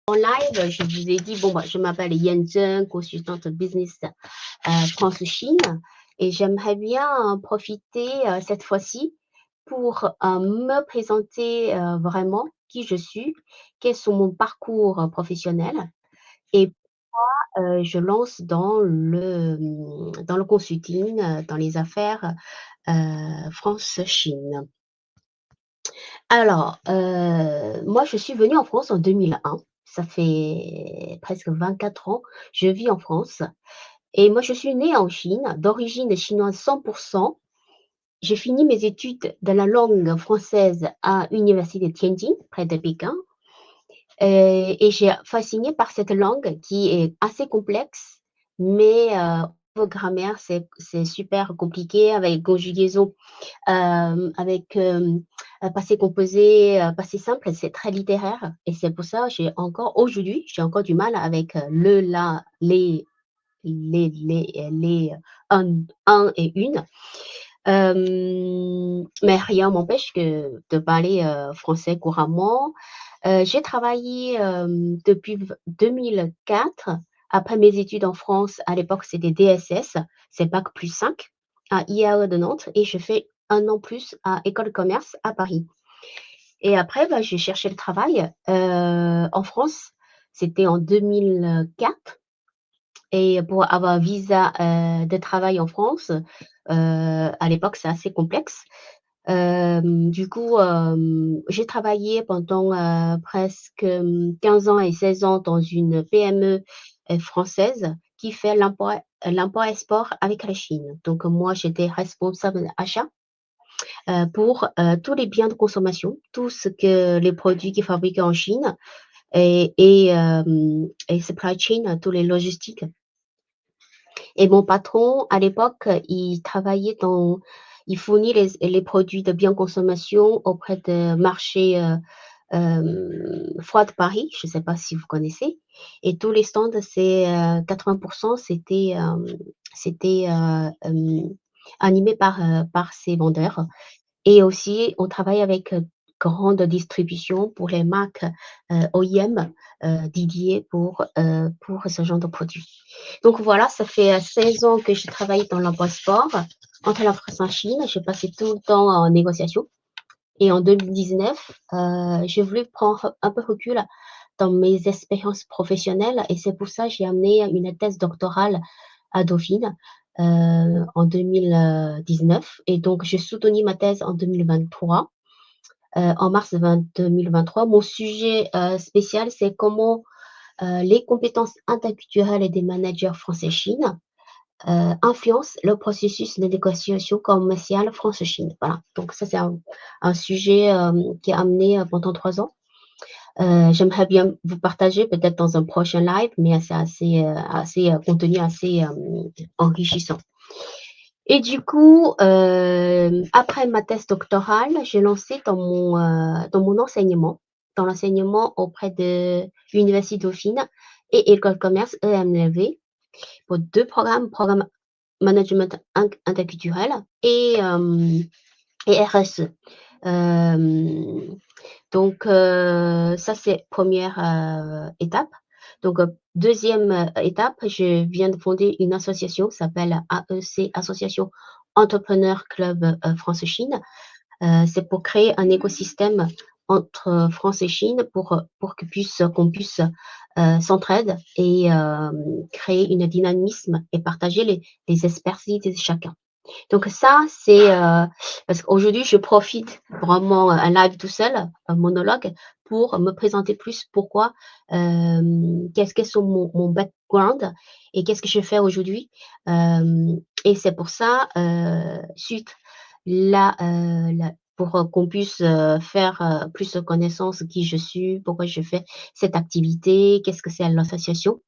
En live, je vous ai dit, bon, je m'appelle Yan Zheng, consultante business France-Chine, et j'aimerais bien profiter cette fois-ci pour me présenter vraiment qui je suis, quels sont mon parcours professionnel, et je lance dans le consulting, dans les affaires France-Chine. Alors, moi, je suis venue en France en 2001. Ça fait presque 24 ans. Je vis en France et moi, je suis née en Chine, d'origine chinoise 100%. J'ai fini mes études de la langue française à l'université de Tianjin, près de Pékin, et j'ai fascinée par cette langue qui est assez complexe, mais niveau grammaire, c'est super compliqué avec conjugaison avec, passé composé, passé simple, c'est très littéraire et c'est pour ça aujourd'hui, j'ai encore du mal avec, le, la, les, un et une. Mais rien m'empêche que de parler, français couramment. J'ai travaillé, depuis 2004, après mes études en France. À l'époque, c'était DSS, c'est bac+5 à IAE de Nantes et je fais 1 an plus à École de commerce à Paris. Et après, j'ai cherché le travail, en France. C'était en 2004 et pour avoir un visa, de travail en France, à l'époque, c'est assez complexe. Du coup, j'ai travaillé pendant, presque, 15 ans et 16 ans dans une PME, française qui fait l'import-export avec la Chine. Donc moi, j'étais responsable achat, pour, tous les biens de consommation, tout ce que les produits qui fabriqués en Chine et supply chain, tous les logistiques. Et mon patron, à l'époque, il fournit les produits de biens consommation auprès de marchés, Foire de Paris, je ne sais pas si vous connaissez, et tous les stands, 80 c'était, animé par ces vendeurs. Et aussi, on travaille avec, grande distribution pour les marques, OEM, dédiées pour ce genre de produits. Donc voilà, ça fait, 16 ans que je travaille dans l'emploi-sport. Entre la France et la Chine, j'ai passé tout le temps en négociation et en 2019, j'ai voulu prendre un peu recul dans mes expériences professionnelles et c'est pour ça que j'ai amené une thèse doctorale à Dauphine, en 2019 et donc j'ai soutenu ma thèse en 2023, en mars 2023. Mon sujet, spécial, c'est comment, les compétences interculturelles des managers français-Chine, influencent le processus de négociation commerciale France-Chine. Voilà, donc ça, c'est un sujet, qui est amené, pendant 3 ans. J'aimerais bien vous partager peut-être dans un prochain live, mais c'est assez, contenu assez, enrichissant. Et du coup, après ma thèse doctorale, j'ai lancé dans mon enseignement, dans l'enseignement auprès de l'Université Dauphine et École de commerce EMLV pour 2 programmes management interculturel et RSE. Hem, donc ça, c'est première étape. Donc 2e étape, je viens de fonder une association qui s'appelle AEC, Association Entrepreneur Club, France-Chine. C'est pour créer un écosystème entre France et Chine pour qu'on puisse, s'entraide et créer une dynamisme et partager les expertises de chacun. Donc ça, c'est, parce qu'aujourd'hui, je profite vraiment un live tout seul, un monologue, pour me présenter plus pourquoi, quels sont mon background et qu'est-ce que je fais aujourd'hui. Et c'est pour ça, suite pour, qu'on puisse, faire, plus connaissance qui je suis, pourquoi je fais cette activité, qu'est-ce que c'est l'association.